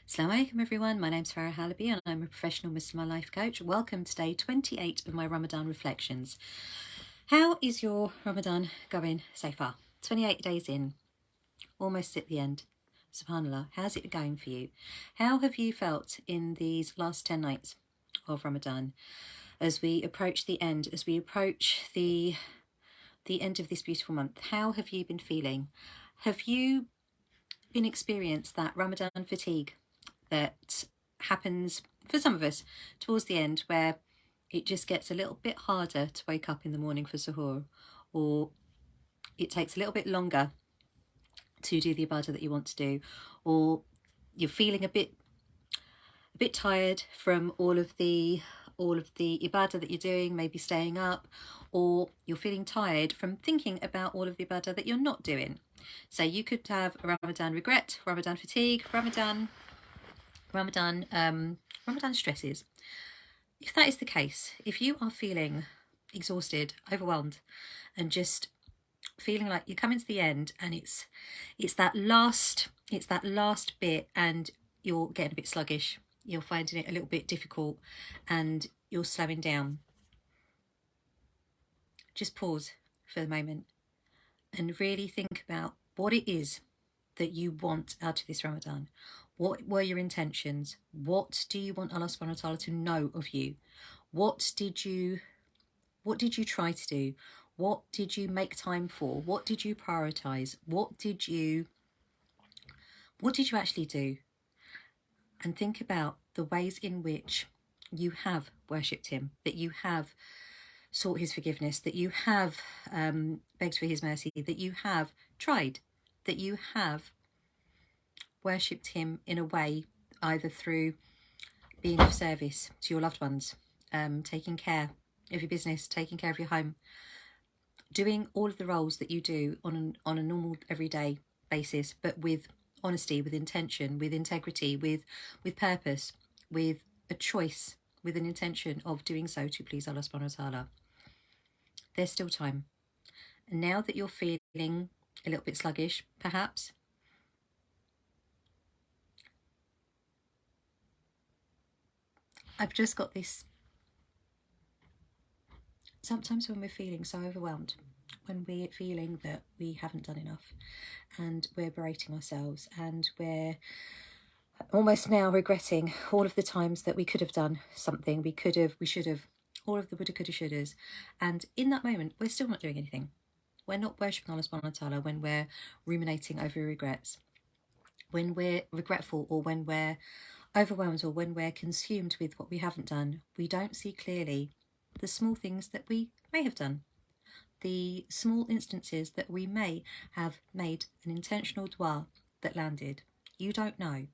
Assalamu alaikum everyone, my name's Farah Halaby and I'm a professional Muslimah life coach. Welcome to day 28 of my Ramadan Reflections. How is your Ramadan going so far? 28 days in, almost at the end. SubhanAllah, how's it going for you? How have you felt in these last 10 nights of Ramadan as we approach the end, as we approach the end of this beautiful month? How have you been feeling? Have you been experienced that Ramadan fatigue that happens for some of us towards the end, where it just gets a little bit harder to wake up in the morning for suhoor, or it takes a little bit longer to do the ibadah that you want to do, or you're feeling a bit tired from all of the ibadah that you're doing, maybe staying up, or you're feeling tired from thinking about all of the ibadah that you're not doing. So you could have a Ramadan regret, Ramadan fatigue, Ramadan stresses. If that is the case, if you are feeling exhausted, overwhelmed, and just feeling like you're coming to the end, and it's that last bit, and you're getting a bit sluggish, you're finding it a little bit difficult, and you're slowing down, just pause for a moment and really think about what it is that you want out of this Ramadan. What were your intentions? What do you want Allah subhanahu wa ta'ala to know of you? What did you try to do? What did you make time for? What did you prioritize? What did you actually do? And think about the ways in which you have worshipped him, that you have sought his forgiveness, that you have begged for his mercy, that you have tried, that you have worshipped him in a way, either through being of service to your loved ones, taking care of your business, taking care of your home, doing all of the roles that you do on a normal everyday basis, but with honesty, with intention, with integrity, with purpose, with a choice, with an intention of doing so to please Allah subhanahu wa ta'ala. There's still time. And now that you're feeling a little bit sluggish, perhaps, I've just got this. Sometimes when we're feeling so overwhelmed, when we're feeling that we haven't done enough, and we're berating ourselves, and we're almost now regretting all of the times that we could have done something, we should have, all of the woulda, coulda, shouldas, and in that moment we're still not doing anything. We're not worshipping Allah subhanahu wa ta'ala when we're ruminating over regrets, when we're regretful, or when we're overwhelmed, or when we're consumed with what we haven't done. We don't see clearly the small things that we may have done, the small instances that we may have made an intentional dua that landed. You don't know.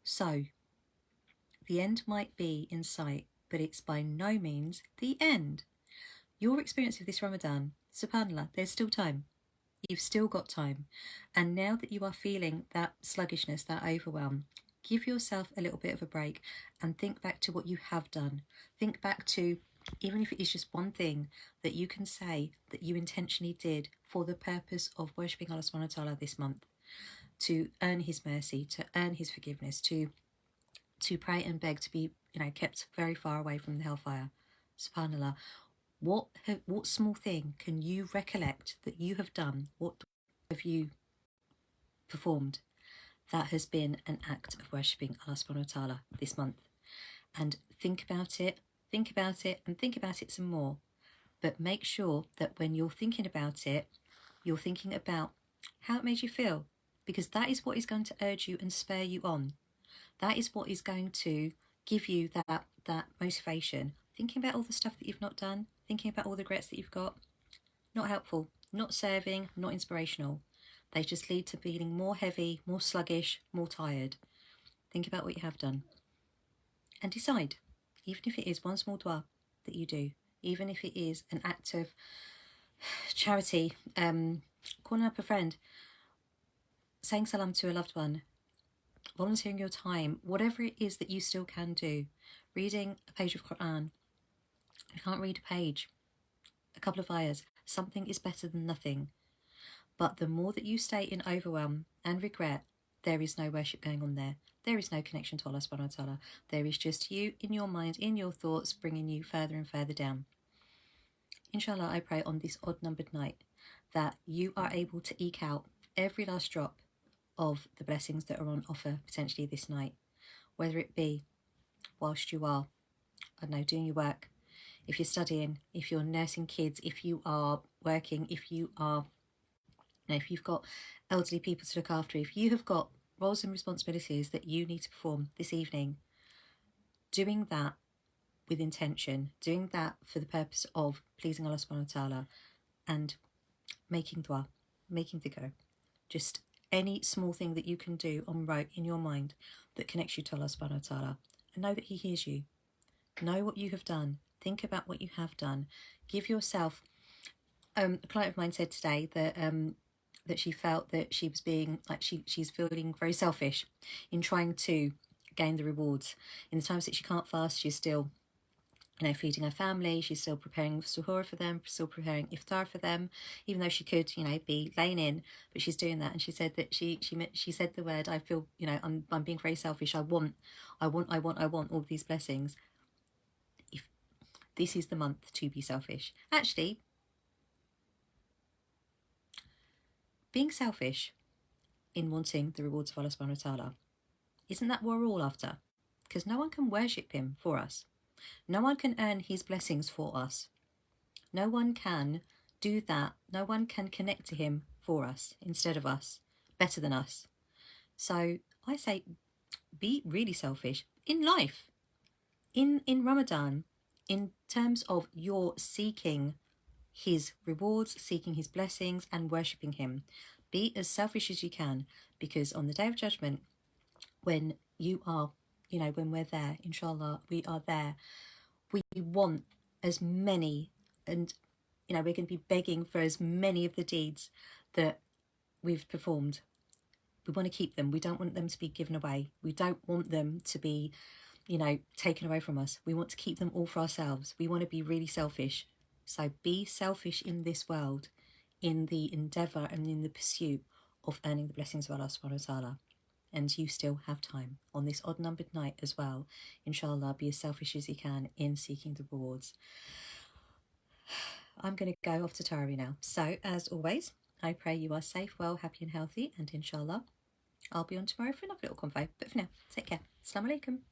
So the end might be in sight, but it's by no means the end. Your experience of this Ramadan, subhanAllah, there's still time. You've still got time. And now that you are feeling that sluggishness, that overwhelm, give yourself a little bit of a break and think back to what you have done. Think back to, even if it is just one thing that you can say that you intentionally did for the purpose of worshipping Allah subhanahu wa ta'ala this month, to earn his mercy, to earn his forgiveness, to pray and beg to be, kept very far away from the hellfire. SubhanAllah. What small thing can you recollect that you have done? What have you performed that has been an act of worshipping Allah subhanahu wa ta'ala this month? And think about it, and think about it some more. But make sure that when you're thinking about it, you're thinking about how it made you feel, because that is what is going to urge you and spur you on. That is what is going to give you that motivation. Thinking about all the stuff that you've not done, thinking about all the regrets that you've got, not helpful, not serving, not inspirational. They just lead to feeling more heavy, more sluggish, more tired. Think about what you have done and decide, even if it is one small dua that you do, even if it is an act of charity, calling up a friend, saying salam to a loved one, volunteering your time, whatever it is that you still can do, reading a page of Quran. If you can't read a page, a couple of ayahs, something is better than nothing. But the more that you stay in overwhelm and regret there is no worship going on there. There is no connection to Allah subhanahu wa ta'ala. There is just you in your mind, in your thoughts, bringing you further and further down. Inshallah, I pray on this odd numbered night that you are able to eke out every last drop of the blessings that are on offer potentially this night, whether it be whilst you are, I don't know, doing your work, if you're studying, if you're nursing kids, if you are working, if you are, if you've got elderly people to look after, if you have got roles and responsibilities that you need to perform this evening, doing that with intention, doing that for the purpose of pleasing Allah subhanahu wa ta'ala and making dua, making dhikr, just any small thing that you can do on rote in your mind that connects you to Allah subhanahu wa ta'ala, and know that He hears you. Know what you have done. Think about what you have done. Give yourself. A client of mine said today that that she felt that she was being like she's feeling very selfish in trying to gain the rewards. In the times that she can't fast, she's still, you know, feeding her family. She's still preparing suhoor for them, still preparing iftar for them, even though she could, you know, be laying in, but she's doing that. And she said that she said the word, I feel, you know, I'm being very selfish. I want all these blessings. If this is the month to be selfish, actually, being selfish in wanting the rewards of Allah subhanahu wa ta'ala, isn't that what we're all after? Because no one can worship Him for us. No one can earn His blessings for us. No one can do that. No one can connect to Him for us, instead of us, better than us. So I say, be really selfish in life, in Ramadan, in terms of your seeking His rewards, seeking His blessings and worshipping Him. Be as selfish as you can, because on the Day of Judgment, when you are, you know, when we're there, inshallah, we are there, we want as many, and, you know, we're going to be begging for as many of the deeds that we've performed. We want to keep them. We don't want them to be given away. We don't want them to be, you know, taken away from us. We want to keep them all for ourselves. We want to be really selfish. So be selfish in this world, in the endeavour and in the pursuit of earning the blessings of Allah subhanahu wa ta'ala. And you still have time on this odd numbered night as well. Inshallah, be as selfish as you can in seeking the rewards. I'm going to go off to Tarawih now. So, as always, I pray you are safe, well, happy and healthy. And inshallah, I'll be on tomorrow for another little convo. But for now, take care. Assalamu alaikum.